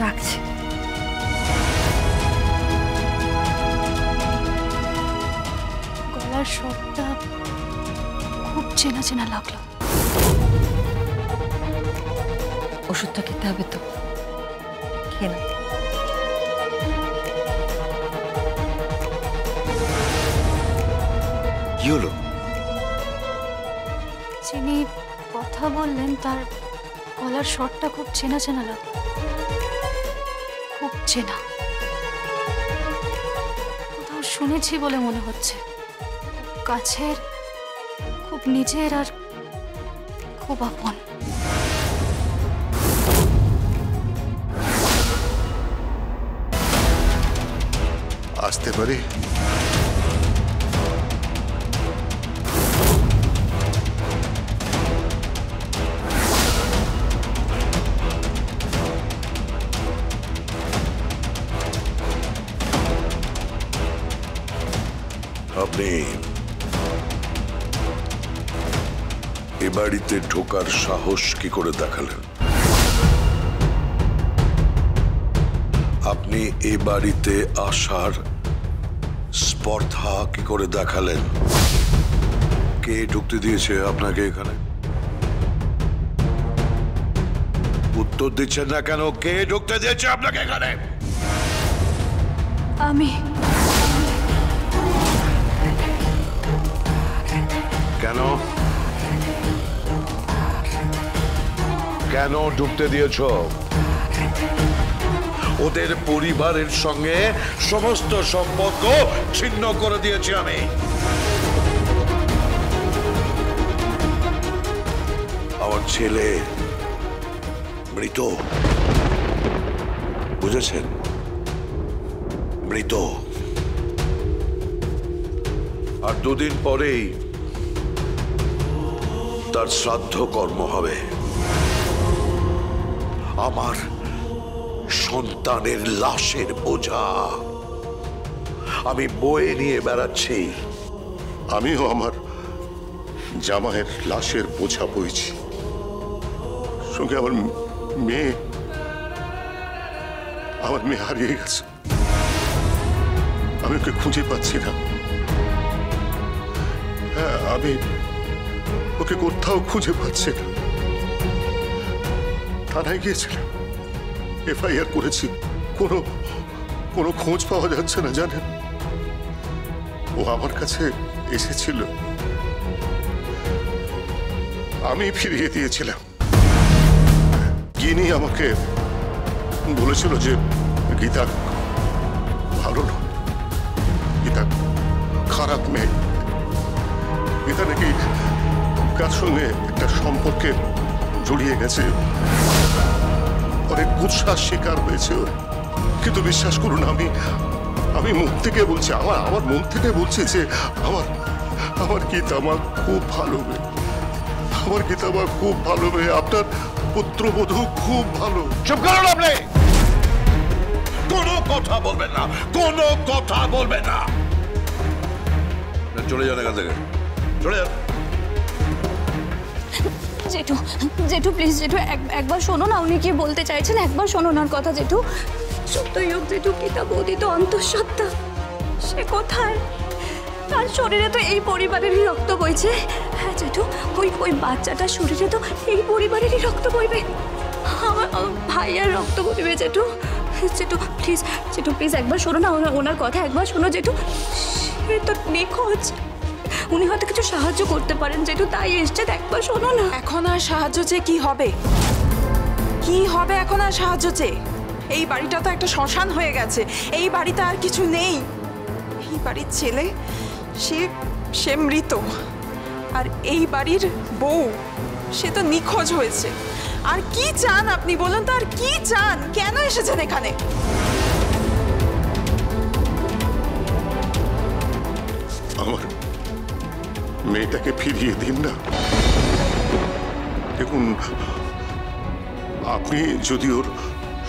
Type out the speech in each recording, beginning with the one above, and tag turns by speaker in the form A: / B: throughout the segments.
A: রাখছি। গলার স্বরটা খুব চেনা চেনা লাগলো। ওষুধটা খেতে হবে তো, খেয়ে না।
B: কি হলো?
A: যিনি কথা বললেন তার গলার স্বরটা খুব চেনা চেনা লাগলো, খুব চেনা। কোথাও শুনেছি বলে মনে হচ্ছে। কাছের, খুব নিজের আর খুব আপন।
B: আসতে পারি?
C: আপনি এ বাড়িতে ঢোকার সাহস কি করে দেখালেন? আপনি এ বাড়িতে আসার স্পর্ধা কি করে দেখালেন? কে ঢুকতে দিয়েছে আপনাকে এখানে? উত্তর দিচ্ছেন না কেন? কে ঢুকতে দিয়েছে আপনাকে এখানে?
A: আমি।
C: কেন কেন ঢুকতে দিয়েছ? ওদের পরিবারের সঙ্গে সমস্ত সম্পর্ক ছিন্ন করে দিয়েছি আমি। আমার ছেলে মৃত, বুঝেছেন? মৃত। আর দুদিন পরেই তার শ্রাদ্ধ কর্ম হবে। আমার সন্তানের লাশের বোঝা আমি বয়ে নিয়ে বেড়াচ্ছি।
B: আমিও আমার জামাইয়ের লাশের বোঝা বইছি, সঙ্গে আমার মেয়ে হারিয়ে গেছে। আমি ওকে খুঁজে পাচ্ছি না। হ্যাঁ, আমি ওকে কোথাও খুঁজে পাচ্ছি না। থানায় গিয়েছিলাম, এফআইআর করেছি, কোনো খোঁজ পাওয়া যাচ্ছে না। জানেন, ও আমার কাছে এসেছিল, আমি ফিরিয়ে দিয়েছিলাম। গিনি আমাকে বলেছিল যে গীতা ভালো নয়, গীতা খারাপ মেয়ে। গীতা নাকি কার সঙ্গে একটা সম্পর্কে জড়িয়ে গেছে, অনেক কুৎসার শিকার হয়েছে। কিন্তু বিশ্বাস করুন, আমি মন থেকে বলছি, আমার মন থেকে বলছি যে আমার গীতা আমার খুব ভালো মেয়ে। আমার গীতা আমার খুব ভালো মেয়ে। আপনার পুত্রবধূ খুব ভালো।
C: চুপ করুন আপনি! কোনো কথা বলবেন না, কোনো কথা বলবেন না। চলে যান এখান থেকে, চলে যান।
A: জেঠু, জেঠু প্লিজ, জেঠু একবার শোনো না, উনি কি বলতে চাইছেন, একবার শোনো না কথা। জেঠু, সত্যই হোক জেঠু, গীতা বৌদি তো অন্তঃসত্ত্বা, সে কোথায়? তার শরীরে তো এই পরিবারেরই রক্ত বইছে। হ্যাঁ জেঠু, ওই বাচ্চাটার শরীরে তো এই পরিবারেরই রক্ত বইবে, আমার ভাইয়ার রক্ত বইবে। জেঠু, জেঠু প্লিজ, জেঠু প্লিজ একবার শোনো না, ওনার কথা একবার শোনো। জেঠু, সে তো নিখোঁজ, উনি হয়তো কিছু সাহায্য করতে পারেন। জেঠু তাই এসছে, একবার শোনো না।
D: এখন আর সাহায্য চেয়ে কি হবে? কি হবে এখন আর সাহায্য চেয়ে? এই বাড়িটা তো একটা শ্মশান হয়ে গেছে, এই বাড়িতে আর কিছু নেই। এই বাড়ির ছেলে সে মৃত, আর এই বাড়ির বউ সে তো নিখোঁজ হয়েছে। আর কি চান আপনি বলুন তো, আর কি চান? কেন এসেছেন এখানে?
B: আমার মেয়েটাকে ফিরিয়ে দিন না। দেখুন, আপনি যদি ওর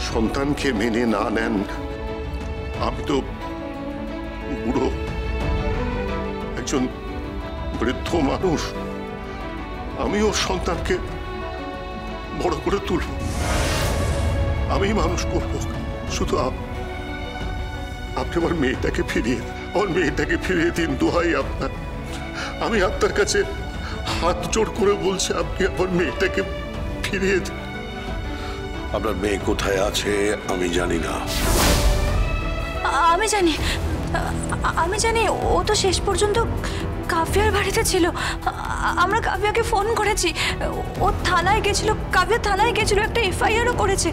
B: সন্তানকে মেনে না নেন, আমি তো বুড়ো একজন বৃদ্ধ মানুষ, আমি ওর সন্তানকে বড় করে তুলব। আমি মানুষ করবো, শুধু আপনি আমার মেয়েটাকে ফিরিয়ে দিন, দোহাই আপনার। আমি আপনার কাছে হাত জোড় করে বলছি, আপনি আমার মেয়েটাকে ফিরিয়ে দিন।
C: আপনার মেয়ে কোথায় আছে আমি জানি না।
A: আমি জানি ও তো শেষ পর্যন্ত কাব্যার বাড়িতে ছিল। আমরা কাব্যাকে ফোন করেছি, ও থানায় গেছিল, কাব্যা থানায় গেছিল, একটা এফআইআরও করেছে।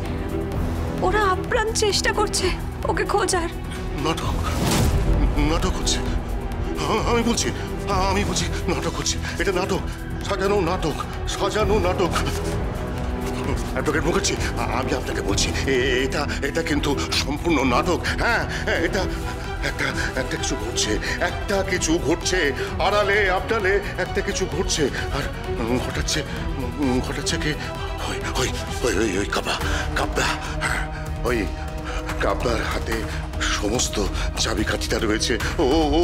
A: ওরা আপ্রাণ চেষ্টা করছে ওকে খোঁজার।
B: নাটক হচ্ছে, আমি বলছি নাটক হচ্ছে। এটা নাটক, সাজানো নাটক। অ্যাডভোকেট মুখার্জি, আমি আপনাকে বলছি এটা কিন্তু সম্পূর্ণ নাটক। হ্যাঁ, এটা একটা কিছু ঘটছে আড়ালে আবডালে, একটা কিছু ঘটছে। আর ঘটাচ্ছে কি? ওই কাব্যা, ওই কাব্যার হাতে সমস্ত চাবিকাঠিটা রয়েছে। ও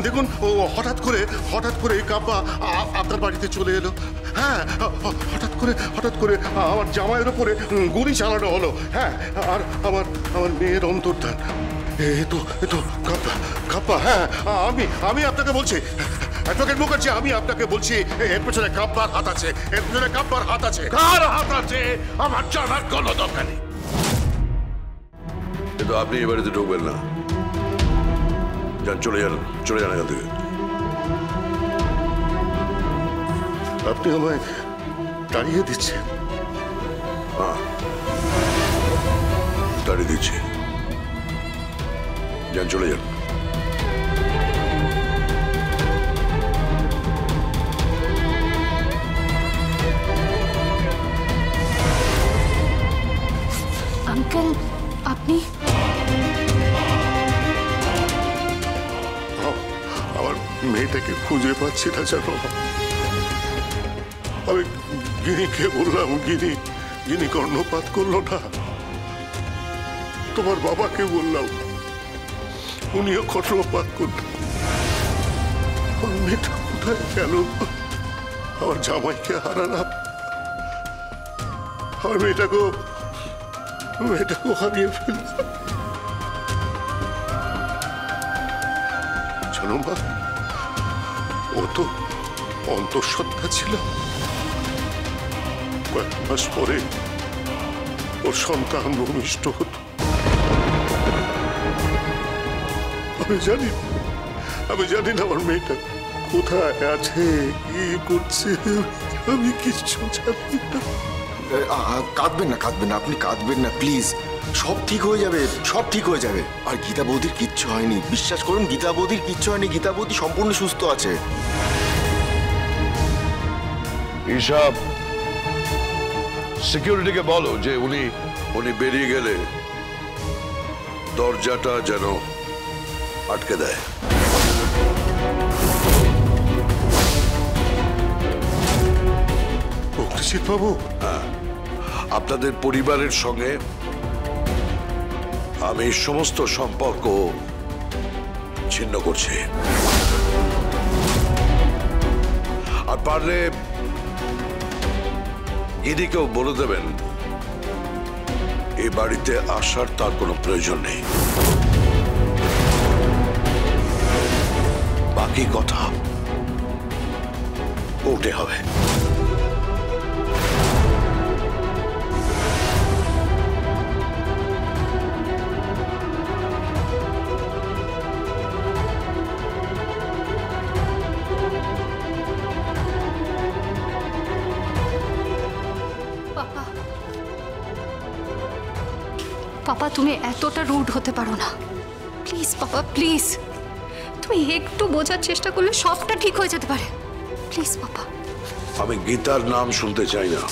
B: দেখুন, ও হঠাৎ করে কাব্যা আপনার বাড়িতে চলে এলো। হ্যাঁ, হঠাৎ করে আমার জামাইয়ের ওপরে গুলি চালানো হলো। হ্যাঁ, আর আমার মেয়ের অন্তর্ধান। এ তো কাব্যা। হ্যাঁ, আমি আপনাকে বলছি, অ্যাডভোকেট মুখার্জি, আমি আপনাকে বলছি, এর পেছনে কাব্যার হাত আছে।
C: কার হাত আছে আমার জানার কোনো দরকার নেই। কিন্তু আপনি এ বাড়িতে ঢুকবেন না। চলে যান এখান থেকে।
B: আপনি আমায় তাড়িয়ে দিচ্ছেন?
C: হ্যাঁ, তাড়িয়ে দিচ্ছি। চলে যান।
A: আঙ্কেল, আপনি?
B: আমার মেয়েটাকে খুঁজে পাচ্ছি না জানো। আমি গিনিকে বললাম, গিনি কর্ণপাত করলো না। তোমার বাবাকে বললাম, উনিও কর্ণপাত করল। আমার মেয়েটা কোথায় গেল? আমার জামাইকে হারালাম, আমার মেয়েটাকেও হারিয়ে ফেললাম। জানো মা, ও তো অন্তঃসত্ত্বা ছিল। কয়েক মাস পরে ওর সন্তান ভূমিষ্ঠ হতো। আমি জানি না আমার মেয়েটা কোথায় আছে, কি করছে, আমি কিচ্ছু জানি না।
E: কাঁদবেন না, আপনি কাঁদবেন না প্লিজ। সব ঠিক হয়ে যাবে। আর গীতা বৌদির কিচ্ছু হয়নি, বিশ্বাস করুন, গীতা বৌদির কিচ্ছু হয়নি। গীতা বৌদি সম্পূর্ণ সুস্থ আছে।
C: ঈশাব, সিকিউরিটিকে বলো যে উনি বেরিয়ে গেলে দরজাটা যেন আটকে দেয়।
B: অগ্নিজিৎ বাবু,
C: আপনাদের পরিবারের সঙ্গে আমি সমস্ত সম্পর্ক ছিন্ন করছি। আর পারলে গিনিকেও বলে দেবেন এ বাড়িতে আসার তার কোনো প্রয়োজন নেই। বাকি কথা কোর্টে হবে।
A: পাপা, তুমি এতটা রুড হতে পারো না। প্লিজ পাপা, প্লিজ, তুমি একটু বোঝার চেষ্টা করলে সবটা ঠিক হয়ে যেতে পারে। প্লিজ পাপা।
C: আমি গীতার নাম শুনতে চাই না।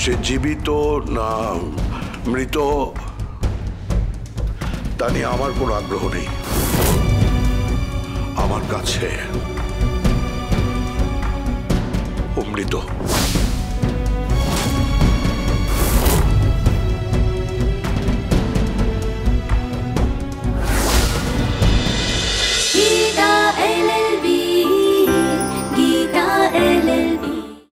C: সে জীবিত না মৃত তা নিয়ে আমার কোনো আগ্রহ নেই। আমার কাছে ও মৃত।